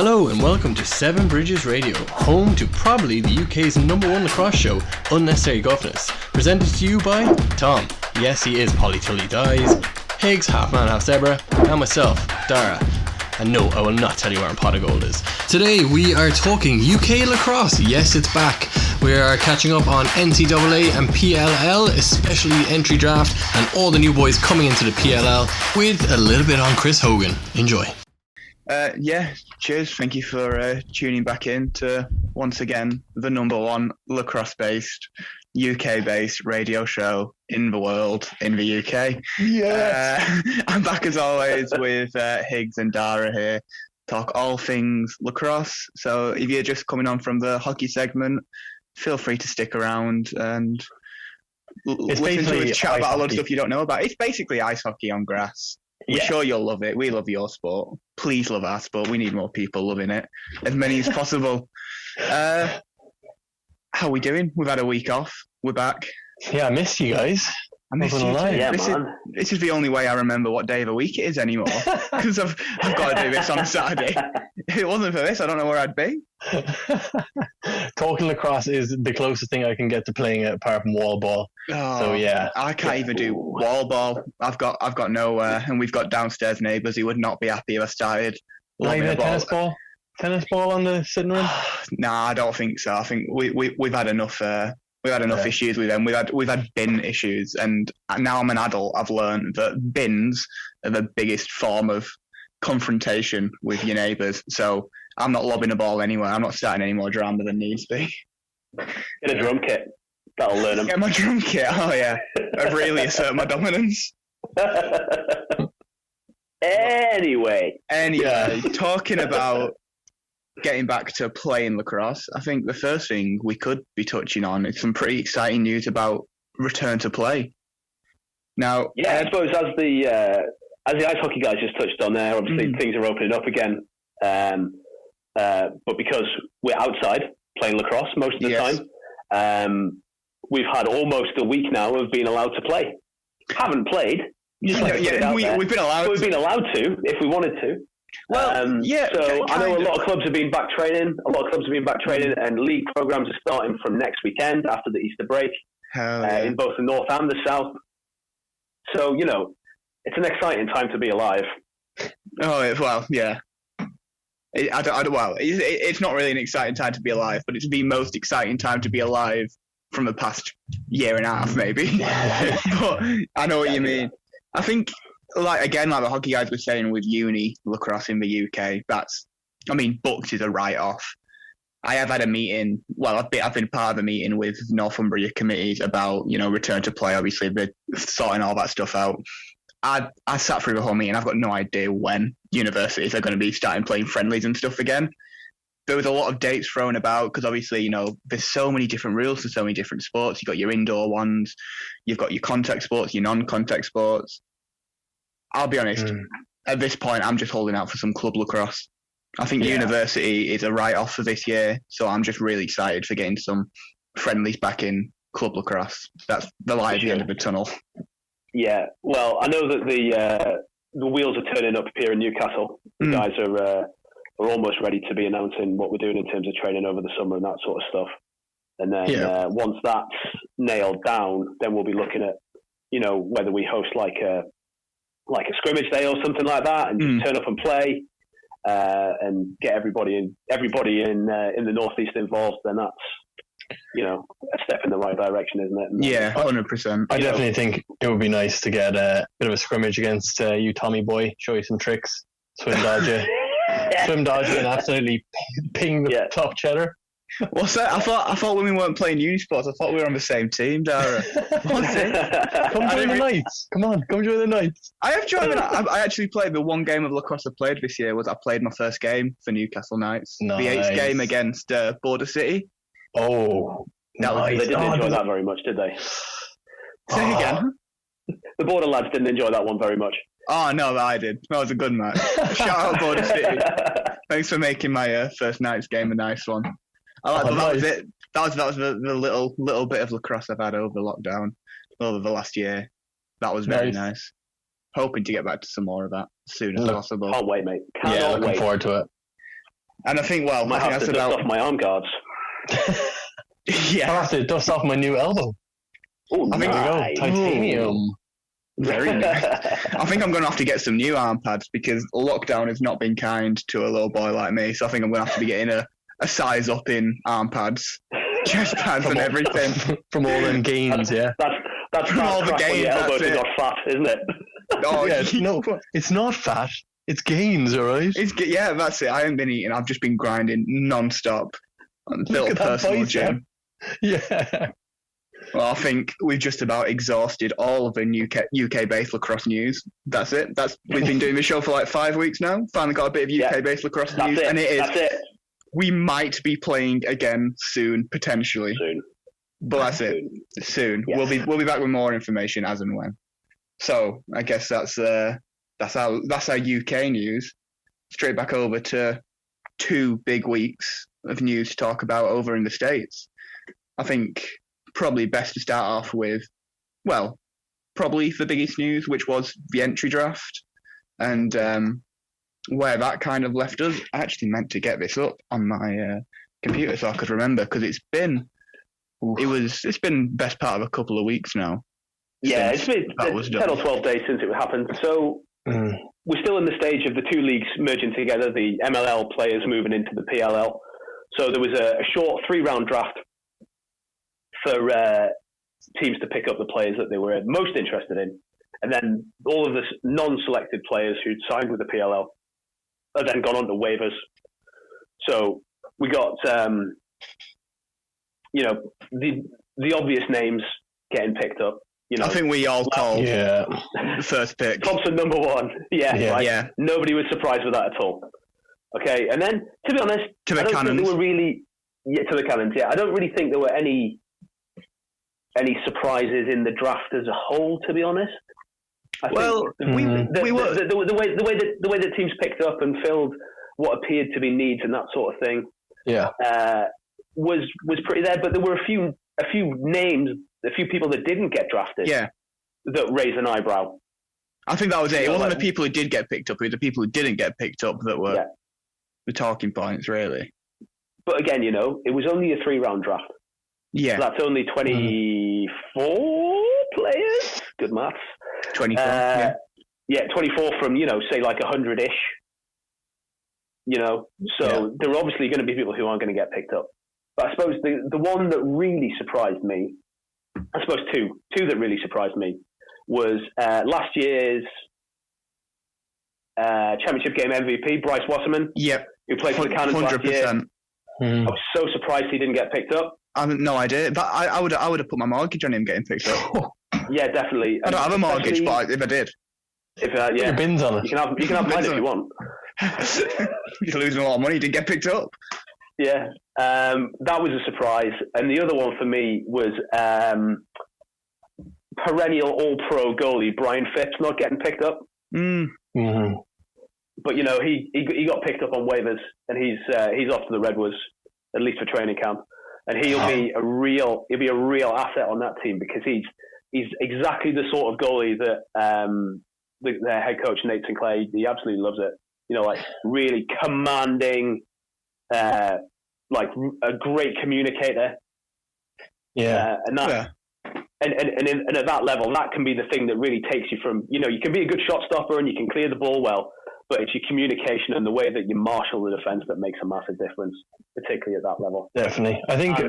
Hello and welcome to Seven Bridges Radio, home to probably the UK's #1 lacrosse show, Unnecessary Guffness, presented to you by Tom, yes he is Polly Tully Dies, Higgs, half man half zebra, and myself, Dara. And no, I will not tell you where Pot of Gold is. Today we are talking UK Lacrosse, yes it's back. We are catching up on NCAA and PLL, especially the entry draft and all the new boys coming into the PLL, with a little bit on Chris Hogan. Enjoy. Cheers. Thank you for tuning back in to, once again, the #1 lacrosse-based, UK-based radio show in the world, in the UK. Yes. I'm back as always with Higgs and Dara here. Talk all things lacrosse. So if you're just coming on from the hockey segment, feel free to stick around and listen to us chat about a lot of stuff you don't know about. It's basically ice hockey on grass. We're sure you'll love it. We love your sport. Please love our sport. We need more people loving it. As many as possible. How are we doing? We've had a week off. We're back. Yeah, I missed you guys. I missed you too. Yeah, this is the only way I remember what day of the week it is anymore. Because I've got to do this on a Saturday. If it wasn't for this, I don't know where I'd be. Talking lacrosse is the closest thing I can get to playing it apart from wall ball. Oh, so yeah, I can't even do wall ball. I've got nowhere, and we've got downstairs neighbours who would not be happy if I started. Not even a tennis ball. Tennis ball on the sitting room? Nah, I don't think so. I think we've had enough. We've had enough issues with them. We've had bin issues, and now I'm an adult. I've learned that bins are the biggest form of confrontation with your neighbours. So I'm not lobbing a ball anywhere. I'm not starting any more drama than needs be. Get a drum kit. That'll learn them. Get my drum kit. Oh yeah, I really assert my dominance. Anyway, talking about getting back to playing lacrosse, I think the first thing we could be touching on is some pretty exciting news about return to play. Now, I suppose as the ice hockey guys just touched on there, obviously things are opening up again. But because we're outside playing lacrosse most of the time, we've had almost a week now of being allowed to play. Haven't played. We've been allowed. We've been allowed to if we wanted to. So I know a lot of clubs have been back training. And league programs are starting from next weekend after the Easter break in both the north and the south. So it's an exciting time to be alive. Oh well, yeah. It's not really an exciting time to be alive, but it's the most exciting time to be alive from the past year and a half, maybe. But I know what you mean. I think, like the hockey guys were saying with uni lacrosse in the UK, booked is a write-off. I have had a meeting. Well, I've been part of a meeting with Northumbria committees about return to play. Obviously, they're sorting all that stuff out. I sat through the whole meeting. I've got no idea when universities are going to be starting playing friendlies and stuff again. There was a lot of dates thrown about because obviously, there's so many different rules for so many different sports. You've got your indoor ones, you've got your contact sports, your non-contact sports. I'll be honest, at this point, I'm just holding out for some club lacrosse. I think university is a write-off for this year, so I'm just really excited for getting some friendlies back in club lacrosse. That's the light at the end of the tunnel. Yeah, well, I know that the wheels are turning up here in Newcastle. The guys are almost ready to be announcing what we're doing in terms of training over the summer and that sort of stuff. And then once that's nailed down, then we'll be looking at whether we host like a scrimmage day or something like that, and just turn up and play, and get everybody in the northeast involved. Then that's a step in the right direction, isn't it? And 100%. I definitely think it would be nice to get a bit of a scrimmage against you, Tommy boy. Show you some tricks, swim dodge you, and absolutely ping the top cheddar. What's that? I thought when we weren't playing uni sports, I thought we were on the same team, Dara. What's it? Come join the Knights. Come on, come join the Knights. I have joined. I actually played the one game of lacrosse I played this year. I played my first game for Newcastle Knights. Nice. The 8th game against Border City. Oh, they didn't enjoy that very much, did they? Say again. The Border lads didn't enjoy that one very much. Oh no, I did. That was a good match. Shout out Border City. Thanks for making my first Knights game a nice one. That was it. That was the little bit of lacrosse I've had over lockdown, over the last year. That was very nice. Hoping to get back to some more of that as soon as possible. Can't wait, mate. Looking forward to it. And I think, well, I might I think have to that's dust about. off my arm guards. Yeah, I'll have to dust off my new elbow. Oh, I think There we go. nice. Titanium. very nice. I think I'm going to have to get some new arm pads because lockdown has not been kind to a little boy like me. So I think I'm going to have to be getting a size up in arm pads, chest pads, and everything. From all them gains, yeah. That's From all the crap when gains, your elbow that's is it. not fat, isn't it? Oh, Yeah, no, it's not fat. It's gains, all right? yeah, that's it. I haven't been eating. I've just been grinding non-stop. Built a at that personal bicep. gym. Yeah. Well, I think we've just about exhausted all of the UK-based lacrosse news. That's it. We've been doing the show for like 5 weeks now. Finally got a bit of UK-based lacrosse That's news, it. and it is. That's it. We might be playing again soon, potentially. Soon. But that's it. Soon. Yeah. We'll be back with more information as and when. So I guess that's our UK news. Straight back over to 2 big weeks of news to talk about over in the States. I think probably best to start off with, well, probably the biggest news, which was the entry draft, and where that kind of left us. I actually meant to get this up on my computer so I could remember, because it's been best part of a couple of weeks now. Yeah, it's been that was 10 done. or 12 days since it happened. So we're still in the stage of the 2 leagues merging together, the MLL players moving into the PLL. So there was a short 3-round draft for teams to pick up the players that they were most interested in. And then all of the non-selected players who'd signed with the PLL have then gone on to waivers. So we got, the obvious names getting picked up. I think we all called the first pick. Thompson number 1. Yeah. Right? Yeah. Nobody was surprised with that at all. Okay, and then, to be honest, To the I don't think Cannons. there were really... Yeah, to the Cannons, yeah. I don't really think there were any surprises in the draft as a whole, to be honest. I think the way that teams picked up and filled what appeared to be needs and that sort of thing was pretty there, but there were a few names, a few people that didn't get drafted that raised an eyebrow. I think that was it. It wasn't the people who did get picked up, it was the people who didn't get picked up that were the talking points, really. But again, it was only a 3-round draft. Yeah. So that's only 24 players. Good maths. 24. 24 from, say like 100-ish. So there are obviously going to be people who aren't going to get picked up. But I suppose the one that really surprised me, I suppose two that really surprised me, was last year's championship game MVP, Bryce Wasserman, who played for the Cannons 100%. Last year. I was so surprised he didn't get picked up. I have no idea, but I would have put my mortgage on him getting picked up. Yeah, definitely. I don't have a mortgage, but if I did, put your bins on it. You can have mine if you want. You're losing a lot of money. You didn't get picked up. Yeah, that was a surprise. And the other one for me was perennial All-Pro goalie Brian Phipps not getting picked up. Mm-hmm. But he got picked up on waivers, and he's off to the Redwoods, at least for training camp, and he'll be a real asset on that team, because he's exactly the sort of goalie that their head coach Nate Sinclair, he absolutely loves it. Like really commanding, like a great communicator. Yeah, and that. And at that level, that can be the thing that really takes you from, you can be a good shot stopper and you can clear the ball well, but it's your communication and the way that you marshal the defense that makes a massive difference, particularly at that level. Definitely. I think, I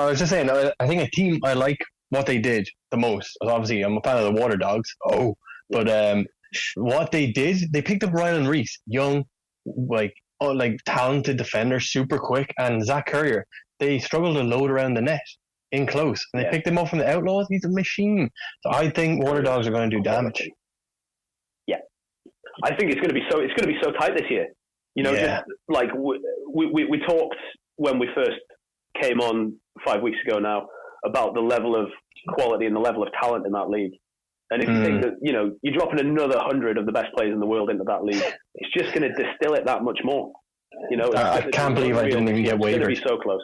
was just saying, I think a team, I like what they did the most. Obviously, I'm a fan of the Water Dogs. But what they did, they picked up Rylan Reese, young, like talented defender, super quick, and Zach Currier. They struggled to load around the net in close, and they picked him up from the Outlaws. He's a machine. So I think Water Dogs are going to do damage. Yeah, I think it's going to be so tight this year. Just like we talked when we first came on 5 weeks ago now about the level of quality and the level of talent in that league. And if you think that you're dropping another 100 of the best players in the world into that league, it's just going to distill it that much more. I can't believe I didn't even get waived. It's going to be so close.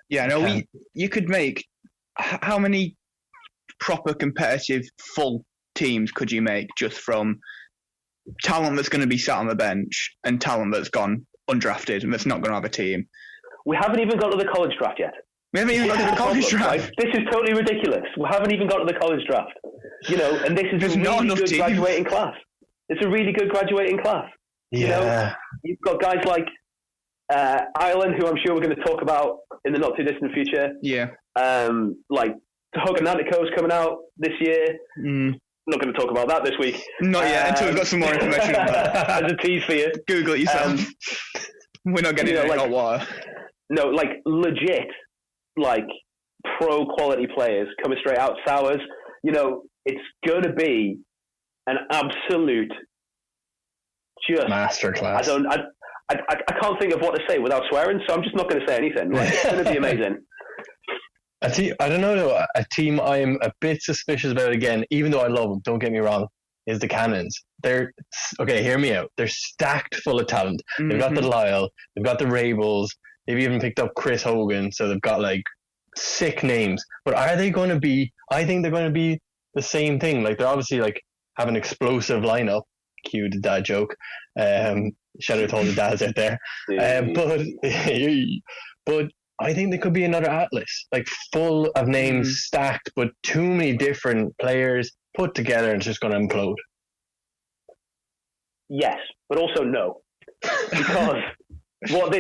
Yeah, no, you could make how many proper competitive full teams could you make just from talent that's going to be sat on the bench and talent that's gone undrafted and that's not going to have a team. We haven't even got to the college draft yet. We haven't even got to the college draft. Right? This is totally ridiculous. We haven't even got to the college draft. And this is a really good graduating class. It's a really good graduating class. Yeah. You've got guys like Ireland, who I'm sure we're going to talk about in the not too distant future. Yeah. Like Hogan is coming out this year. Not going to talk about that this week. Not yet, until we've got some more information on that. As a tease for you. Google it yourself. We're not getting hot water. No, like legit, like pro quality players coming straight out Sours. It's going to be an absolute just masterclass. I can't think of what to say without swearing, so I'm just not going to say anything. Like, it's going to be amazing. I don't know though. A team I'm a bit suspicious about again, even though I love them. Don't get me wrong. Is the Cannons? They're okay. Hear me out. They're stacked full of talent. They've got the Lyle. They've got the Rabels. They've even picked up Chris Hogan. So they've got like sick names. But are they going to be? I think they're going to be the same thing. Like they're obviously like have an explosive lineup. Cue the dad joke. Shout out to all the dads out there. But I think they could be another Atlas, like full of names stacked, but too many different players put together, and it's just going to implode. Yes, but also no, because what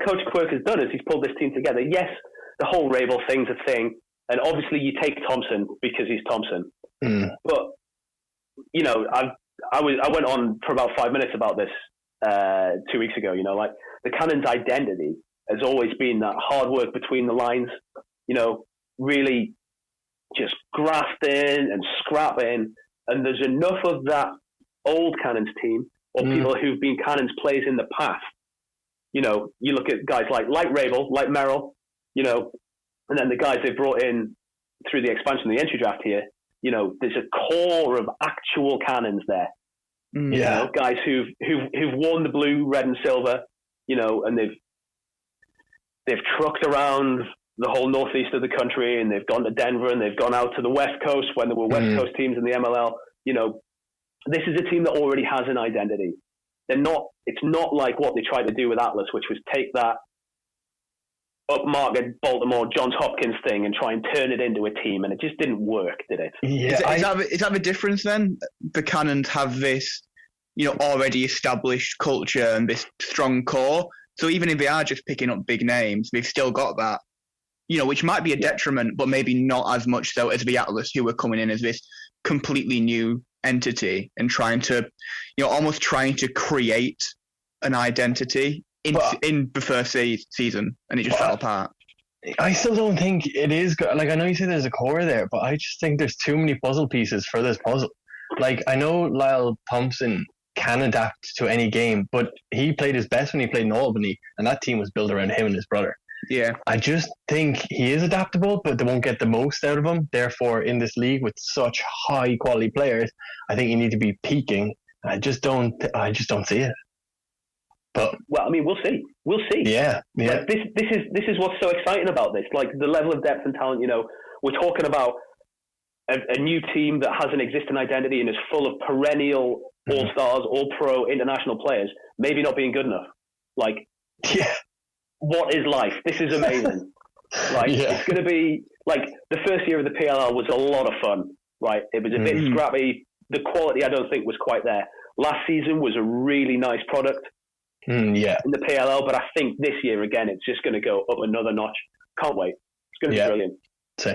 Coach Quirk has done is he's pulled this team together. Yes, the whole Rabel thing's a thing, and obviously you take Thompson because he's Thompson. But I went on for about 5 minutes about this 2 weeks ago. Like the Cannons' identity has always been that hard work between the lines. Really just grafting and scrapping, and there's enough of that old Cannons team or people who've been Cannons players in the past. You look at guys like Rabel, like Merrill, and then the guys they've brought in through the expansion of the entry draft here. There's a core of actual Cannons there. Guys who've worn the blue, red, and silver. And they've trucked around the whole northeast of the country, and they've gone to Denver, and they've gone out to the West Coast when there were West Coast teams in the MLL. This is a team that already has an identity. It's not like what they tried to do with Atlas, which was take that upmarket Baltimore Johns Hopkins thing and try and turn it into a team, and it just didn't work, did it? Yeah, is that the difference then? The Cannons have this, already established culture and this strong core. So even if they are just picking up big names, they've still got that, which might be a detriment, but maybe not as much so as the Atlas, who are coming in as this completely new entity and trying to, almost trying to create an identity in the first season, and it just fell apart. I still don't think it is good. Like, I know you say there's a core there, but I just think there's too many puzzle pieces for this puzzle. Like, I know Lyle Thompson can adapt to any game, but he played his best when he played in Albany, and that team was built around him and his brother. Yeah. I just think he is adaptable, but they won't get the most out of him. Therefore, in this league with such high quality players, I think you need to be peaking. I just don't see it. But well, I mean, we'll see. Yeah. Like, this is what's so exciting about this. Like the level of depth and talent. We're talking about a new team that has an existing identity and is full of perennial all-stars, all-pro, international players. Maybe not being good enough. Like, what is life? This is amazing. It's going to be like the first year of the PLL was a lot of fun. Right, it was a bit scrappy. The quality I don't think was quite there. Last season was a really nice product. In the PLL, but I think this year again it's just going to go up another notch. Can't wait. It's going to be brilliant.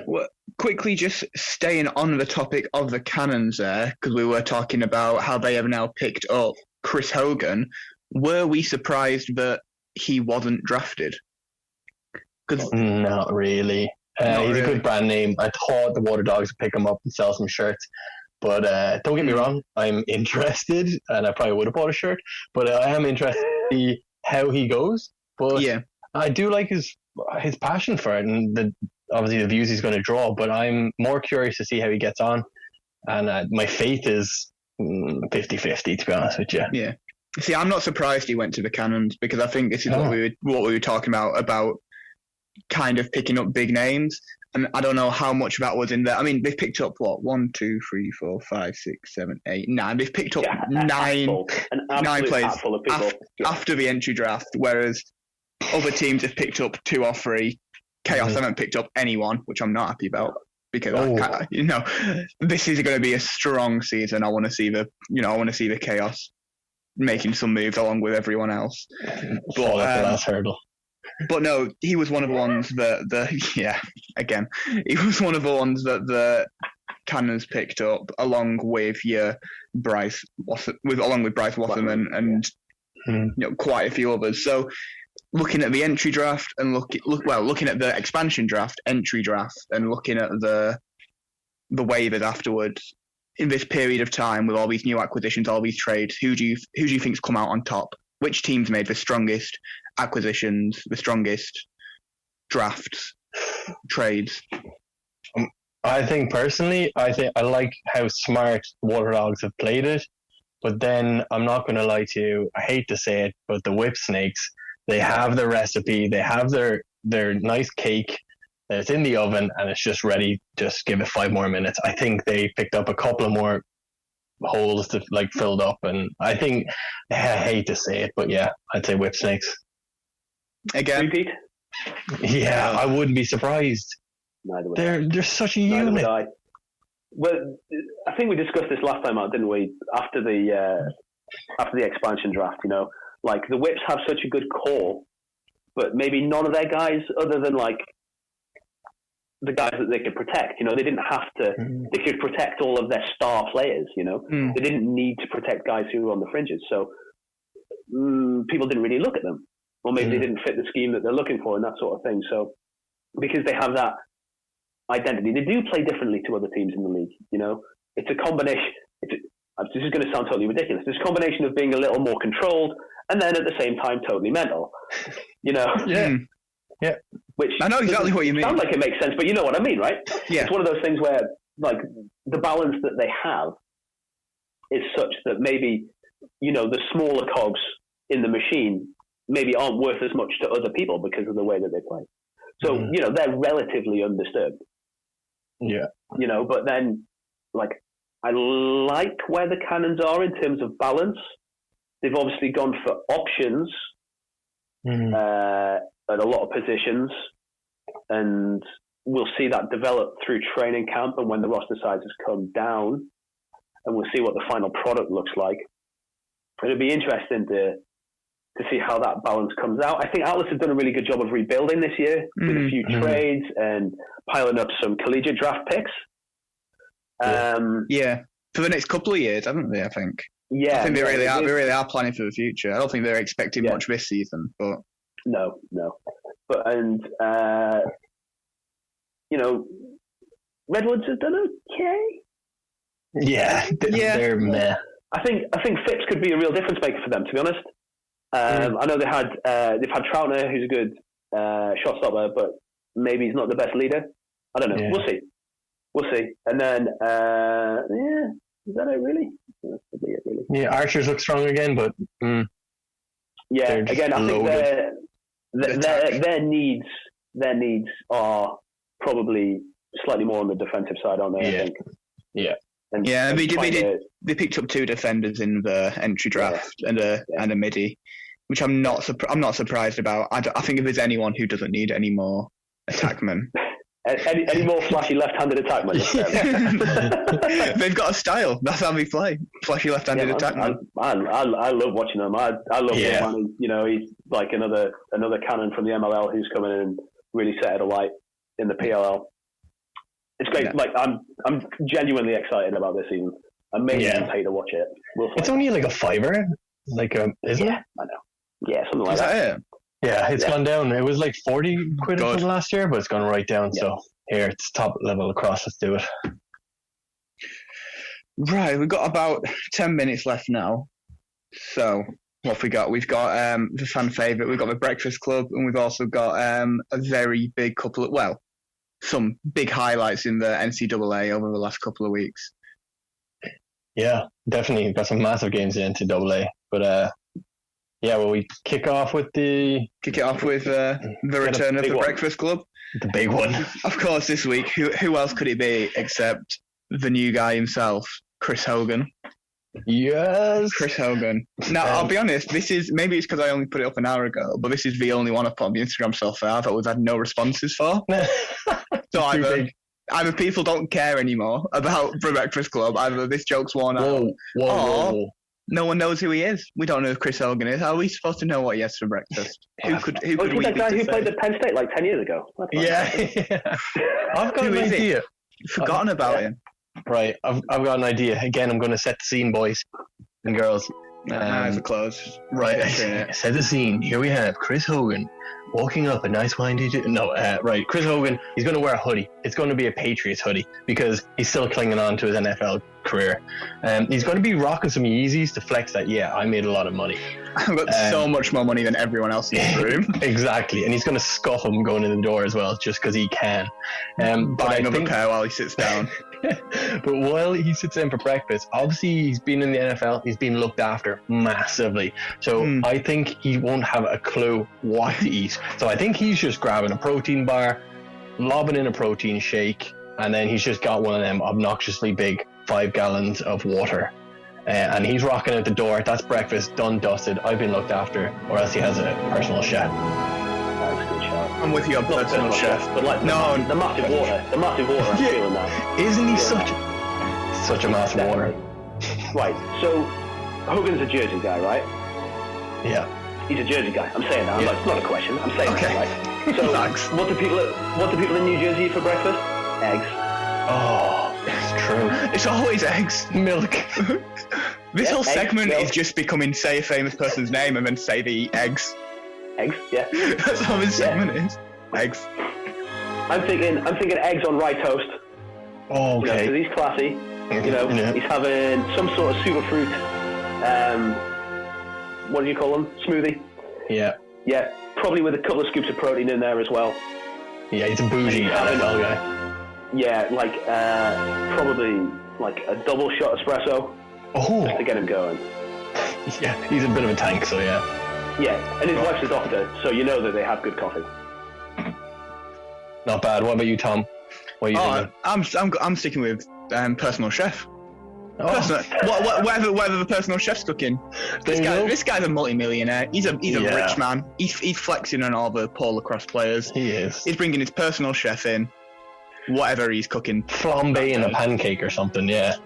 Well, quickly, just staying on the topic of the Cannons there, because we were talking about how they have now picked up Chris Hogan. Were we surprised that he wasn't drafted? Not really. He's a good brand name. I thought the Water Dogs would pick him up and sell some shirts. But don't get me wrong, I'm interested, and I probably would have bought a shirt, but I am interested to see how he goes. But I do like his passion for it, and obviously the views he's going to draw, but I'm more curious to see how he gets on. And my faith is 50-50, to be honest with you. Yeah. See, I'm not surprised he went to the Cannons, because I think this is what we were talking about kind of picking up big names. And I don't know how much of that was in there. I mean, they've picked up what? 1, 2, 3, 4, 5, 6, 7, 8, 9. They've picked up nine players full of people. after the entry draft, whereas other teams have picked up 2 or 3. Chaos haven't picked up anyone, which I'm not happy about because this is going to be a strong season. I want to see the Chaos making some moves along with everyone else. But the last hurdle. But no, he was one of the ones that he was one of the ones that the Cannons picked up along with Bryce Wasserman and quite a few others. So looking at the entry draft and looking at the expansion draft, entry draft, and looking at the waivers afterwards, in this period of time with all these new acquisitions, all these trades, who do you think's come out on top? Which teams made the strongest acquisitions, the strongest drafts, trades? I think personally, I like how smart Water Dogs have played it. But then I'm not going to lie to you. I hate to say it, but the Whip Snakes, they have their recipe. They have their nice cake. It's in the oven and it's just ready. Just give it 5 more minutes. I think they picked up a couple of more holes to filled up, and I think I hate to say it, but yeah, I'd say Whip Snakes again. Repeat? Yeah, I wouldn't be surprised. Neither would they're such a Neither unit. would I. Well, I think we discussed this last time out, didn't we? After the expansion draft, the Whips have such a good core, but maybe none of their guys, other than the guys that they could protect, they didn't have to. They could protect all of their star players, They didn't need to protect guys who were on the fringes. So people didn't really look at them, or maybe they didn't fit the scheme that they're looking for and that sort of thing. So because they have that identity, they do play differently to other teams in the league. It's a combination. This is going to sound totally ridiculous. It's a combination of being a little more controlled and then at the same time totally mental. Yeah. Which I know exactly what you mean. Sounds like it makes sense, but you know what I mean, right? Yeah. It's one of those things where, the balance that they have is such that maybe, the smaller cogs in the machine maybe aren't worth as much to other people because of the way that they play. So, they're relatively undisturbed. Yeah. But then, I like where the Cannons are in terms of balance. They've obviously gone for options. At a lot of positions, and we'll see that develop through training camp and when the roster sizes come down, and we'll see what the final product looks like. It'll be interesting to see how that balance comes out. I think Atlas have done a really good job of rebuilding this year with a few trades and piling up some collegiate draft picks. For the next couple of years, haven't they? I think. Yeah, I think they really are planning for the future. I don't think they're expecting much this season, but. No. But Redwoods have done okay. Yeah, they're meh. I think Phipps could be a real difference maker for them, to be honest. I know they've had Troutner, who's a good shot stopper, but maybe he's not the best leader. I don't know. Yeah. We'll see. And then is that it really? That's probably it, really. Yeah, Archers look strong again, but yeah, again, I think their needs are probably slightly more on the defensive side, aren't they? Yeah. I think. Yeah. They picked up 2 defenders in the entry draft and a midi, which I'm not surprised about. I think if there's anyone who doesn't need any more attackmen. Any more flashy left-handed attackmen? They've got a style. That's how they play. Flashy left-handed attackmen. I love watching them. I love him. He's like another cannon from the MLL who's coming in and really set it alight in the PLL. It's great. Yeah. I'm genuinely excited about this season. I may even pay to watch it. It's only like a $5, isn't it? I know. Yeah, something like that. Yeah, it's gone down. It was like 40 quid for the last year, but it's gone right down. Yeah. So here, it's top level lacrosse. Let's do it. Right, we've got about 10 minutes left now. So what have we got? We've got the fan favourite. We've got the Breakfast Club, and we've also got a very big couple of, some big highlights in the NCAA over the last couple of weeks. Yeah, definitely. We've got some massive games in NCAA, but Yeah, well, we kick it off with the return of the Breakfast Club. The big one. Of course, this week, who else could it be except the new guy himself, Chris Hogan? Yes. Chris Hogan. Now, I'll be honest, maybe it's because I only put it up an hour ago, but this is the only one I've put on the Instagram so far that we've had no responses for. So either people don't care anymore about the Breakfast Club, either this joke's worn out, Whoa. No one knows who he is. We don't know who Chris Hogan is. How are we supposed to know what he has for breakfast? Who could we be that guy who to played say? at Penn State like 10 years ago? Yeah. I've got an idea. Forgotten about him. Right, I've got an idea. Again, I'm going to set the scene, boys and girls. My eyes are closed. Right, set the scene. Here we have Chris Hogan walking up a nice windy... right, Chris Hogan, he's going to wear a hoodie. It's going to be a Patriots hoodie because he's still clinging on to his NFL career. He's going to be rocking some Yeezys to flex that, I made a lot of money. I've got so much more money than everyone else in the room. Exactly, and he's going to scuff him going in the door as well, just because he can. Buy another pair while he sits down. But while he sits down for breakfast, obviously he's been in the NFL, he's been looked after massively. So I think he won't have a clue what to eat. So I think he's just grabbing a protein bar, lobbing in a protein shake, and then he's just got one of them obnoxiously big 5 gallons of water. And he's rocking out the door. That's breakfast, done, dusted. I've been looked after, or else he has a personal chef. That's a good shout. I'm with you on personal chef. But like the massive water. The massive water, I'm feeling that. Isn't he such a massive water? Right, so Hogan's a Jersey guy, right? Yeah. He's a Jersey guy. I'm saying that. It's not a question. I'm saying that, right? So Thanks. what do people in New Jersey eat for breakfast? Eggs. Oh, it's true. It's always eggs. Milk. This whole eggs, segment milk. is just becoming say a famous person's name and then say they eat eggs. Eggs, yeah. That's how this segment is. Eggs. I'm thinking eggs on rye toast. Oh, okay. Because he's classy. He's having some sort of superfruit. What do you call them? Smoothie. Yeah. Yeah, probably with a couple of scoops of protein in there as well. Yeah, he's a bougie NFL guy. Yeah, probably like a double shot espresso. Oh. Just to get him going. Yeah, he's a bit of a tank, so yeah. Yeah, and his wife's a doctor, so you know that they have good coffee. Not bad. What about you, Tom? What are you thinking? I'm sticking with personal chef. Oh. Whatever the personal chef's cooking. This guy's a multi-millionaire. He's a rich man. He's flexing on all the Paul lacrosse players. He is. He's bringing his personal chef in. Whatever he's cooking. Flambe and a pancake or something, yeah.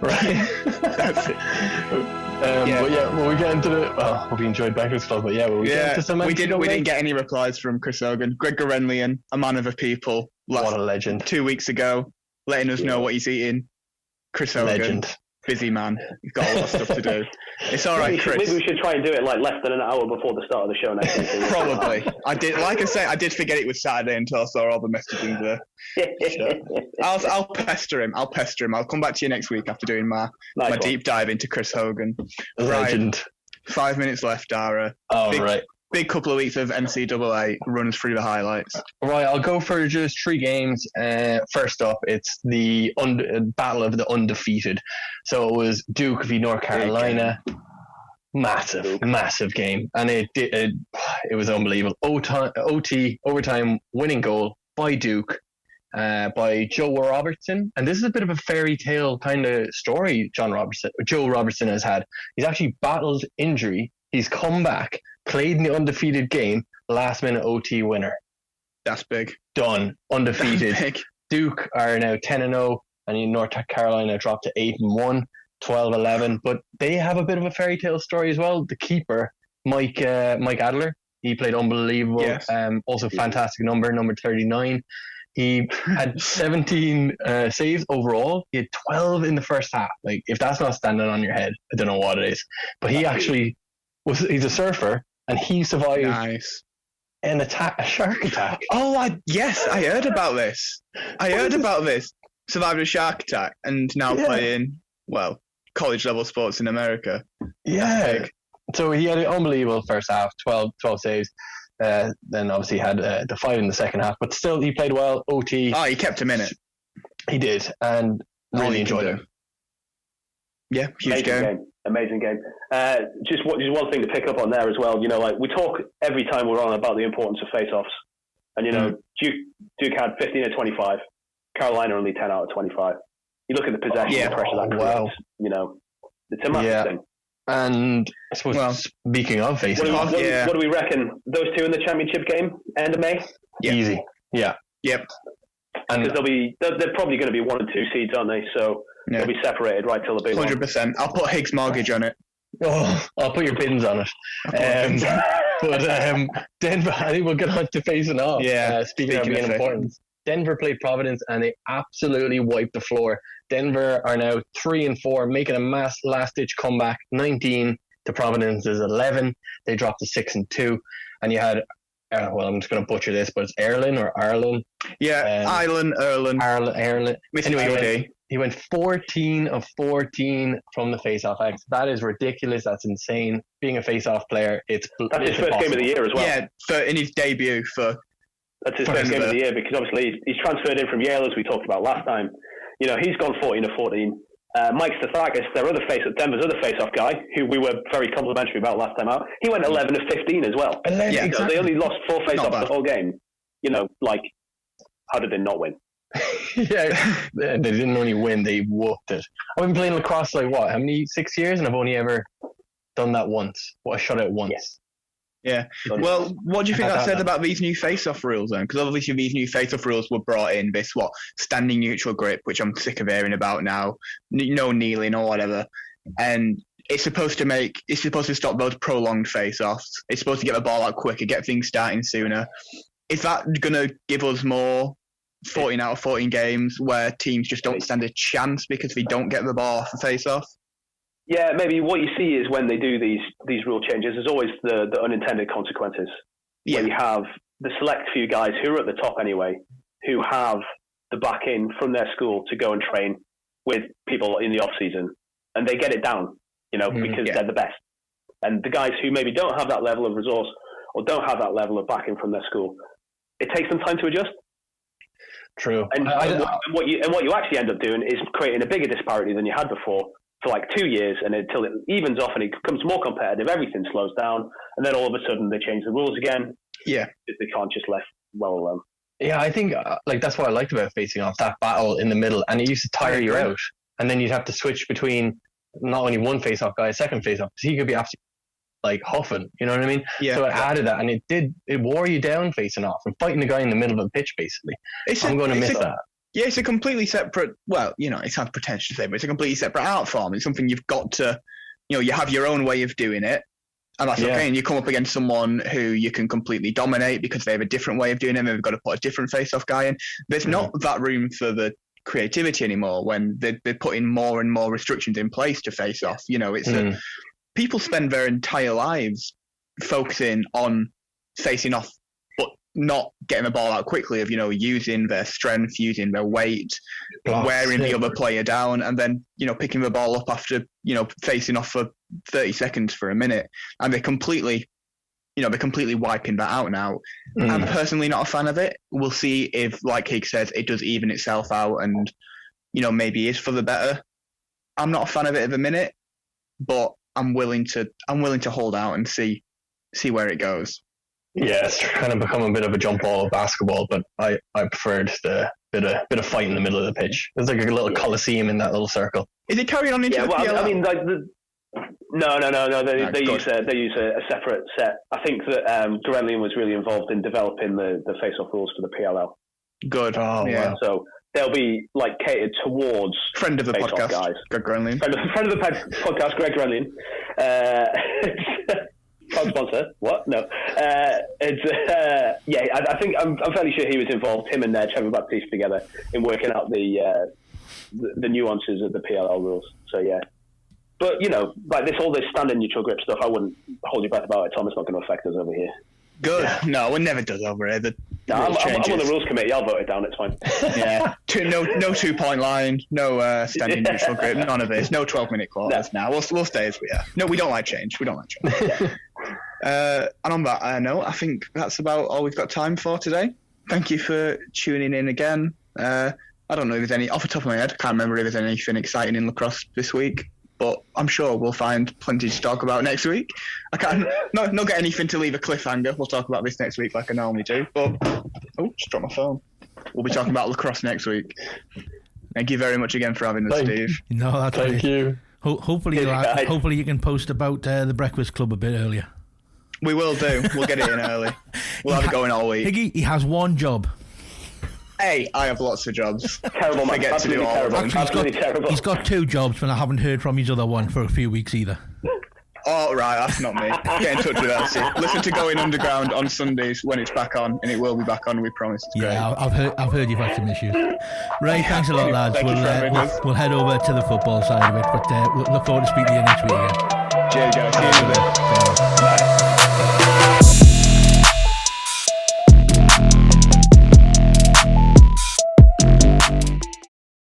Right. That's it. But when we get into hope you enjoyed Breakfast Club, but get into some we didn't get any replies from Chris Hogan. Greg Gorenlian, a man of the people, what a legend. 2 weeks ago, letting us know what he's eating. Chris Hogan, legend. Busy man. He's got a lot of stuff to do. It's all right, Chris. Maybe we should try and do it like less than an hour before the start of the show next week. Probably. I did forget it was Saturday until I saw all the messaging there. So I'll pester him. I'll come back to you next week after doing my deep dive into Chris Hogan. Legend. 5 minutes left, Dara. Right. Big couple of weeks of NCAA runs through the highlights. Right, I'll go for just 3 games. First up, it's the battle of the undefeated. So it was Duke v North Carolina. Massive game, and it was unbelievable. OT overtime winning goal by Duke, by Joe Robertson, and this is a bit of a fairy tale kind of story. Joe Robertson has had. He's actually battled injury. He's come back, played in the undefeated game, last minute OT winner. That's big. Done. Undefeated. Big. Duke are now 10-0, and North Carolina dropped to 8-1, 12-11. But they have a bit of a fairy tale story as well. The keeper, Mike Adler, he played unbelievable. Yes. Also fantastic number 39. He had 17 saves overall. He had 12 in the first half. Like, if that's not standing on your head, I don't know what it is. But he actually he's a surfer, and he survived a shark attack. Oh, I heard about this. Survived a shark attack and now playing, college level sports in America. Yeah. So he had an unbelievable first half, 12 saves. Then obviously had the 5 in the second half, but still he played well. OT. Oh, he kept him in it. He did, and really enjoyed him. Yeah, huge game. Amazing game. Just one thing to pick up on there as well. You know, like we talk every time we're on about the importance of face-offs, and you know, Duke had 15 of 25, Carolina only 10 out of 25. You look at the possession, the pressure that creates. You know, it's a massive thing. And I suppose speaking of face-offs, what do we reckon? Those two in the championship game, end of May? Easy. Yeah. Yep. Because they're probably going to be 1 and 2 seeds, aren't they? So they'll be separated right till the big 100%. I'll put Higgs mortgage on it. Oh, I'll put your bins on it. But Denver, I think we'll get on to facing off. Yeah. Speaking of being important, Denver played Providence and they absolutely wiped the floor. Denver are now 3-4, making a mass last-ditch comeback. 19 to Providence's 11. They dropped to 6-2, and you had. I'm just going to butcher this, but it's Erlin or Arlen. Yeah, Erlin. Anyway, he went 14 of 14 from the face-off X. That is ridiculous. That's insane. Being a face-off player, that's his first game of the year as well. Yeah, in his debut That's his first game of the year because obviously he's transferred in from Yale, as we talked about last time. You know, he's gone 14 of 14. Mike Stathakis, Denver's other face-off guy, who we were very complimentary about last time out, he went 11 of 15 as well. Exactly. So they only lost 4 face-offs the whole game. You know, like, how did they not win? Yeah, they didn't only win, they whooped it. I've been playing lacrosse 6 years, and I've only ever done that once. I shot it once. Yeah. Well, what do you think that said about these new face-off rules then? Because obviously these new face-off rules were brought in, standing neutral grip, which I'm sick of hearing about now, no kneeling or whatever. And it's supposed to stop those prolonged face-offs. It's supposed to get the ball out quicker, get things starting sooner. Is that going to give us more 14 out of 14 games where teams just don't stand a chance because they don't get the ball off the face-off? Yeah, maybe what you see is when they do these rule changes, there's always the unintended consequences. Yeah. Where you have the select few guys who are at the top anyway, who have the backing from their school to go and train with people in the off season, and they get it down, because they're the best. And the guys who maybe don't have that level of resource or don't have that level of backing from their school, it takes them time to adjust. True. And what you actually end up doing is creating a bigger disparity than you had before. For 2 years, and until it evens off and it becomes more competitive, everything slows down, and then all of a sudden they change the rules again. Yeah, they can't just left well alone. Yeah, I think that's what I liked about facing off, that battle in the middle, and it used to tire you out, and then you'd have to switch between not only one face-off guy, a second face-off, because he could be absolutely huffing, you know what I mean? Yeah. So it added that, and it wore you down facing off and fighting the guy in the middle of the pitch, basically. I'm going to miss that. Yeah, it's a completely separate, it sounds pretentious to say, but it's a completely separate art form. It's something you've got to, you have your own way of doing it. And that's okay. And you come up against someone who you can completely dominate because they have a different way of doing it. They've got to put a different face-off guy in. There's not that room for the creativity anymore when they're putting more and more restrictions in place to face off. People spend their entire lives focusing on facing off, not getting the ball out quickly, of using their strength, using their weight, wearing the other player down, and then picking the ball up after facing off for 30 seconds for a minute, and they're completely wiping that out now. I'm personally not a fan of it. We'll see if, like Higgs says, it does even itself out, and maybe is for the better. I'm not a fan of it at the minute, but I'm willing to hold out and see where it goes. Yeah, it's kind of become a bit of a jump ball of basketball, but I preferred the bit of fight in the middle of the pitch. There's like a little coliseum in that little circle. Is it carrying on into the PLL? I mean, no. They use a separate set. I think that Grenlian was really involved in developing the face-off rules for the PLL. Good. Oh, yeah. Wow. So they'll be catered towards friend of the podcast guys. Greg Grenlian. Friend of the podcast, Greg Grenlian. Sponsor? What? No. I think I'm fairly sure he was involved. Him and Trevor Baptiste together in working out the nuances of the PLL rules. So yeah, but all this standing neutral grip stuff, I wouldn't hold your breath about it, Tom. It's not going to affect us over here. Good. Yeah. No, it never does over here. I'm on the rules committee. I'll vote it down. It's fine. Yeah. No 2-point line. No standing neutral grip. None of this. No 12-minute quarters. Now we'll stay as we are. No, we don't like change. And on that note, I think that's about all we've got time for today. Thank you for tuning in again. I don't know if there's any off the top of my head. I can't remember if there's anything exciting in lacrosse this week. But I'm sure we'll find plenty to talk about next week. I can't not get anything to leave a cliffhanger. We'll talk about this next week like I normally do. But just dropped my phone. We'll be talking about lacrosse next week. Thank you very much again for having us, Steve. No, that's Thank you. Hopefully you can post about the Breakfast Club a bit earlier. We will do. We'll get it in early. We'll have it going all week. Higgy, he has one job. Hey, I have lots of jobs. Terrible, man. I get to do all of them. Absolutely terrible. He's got 2 jobs, but I haven't heard from his other one for a few weeks either. Oh, right, that's not me. Get in touch with Elsie. Listen to Going Underground on Sundays when it's back on, and it will be back on, we promise. It's great. Yeah, I've heard you've had some issues. Ray, thanks a lot, lads. Thank you for having us. We'll head over to the football side of it, but we'll look forward to speaking to you next week again.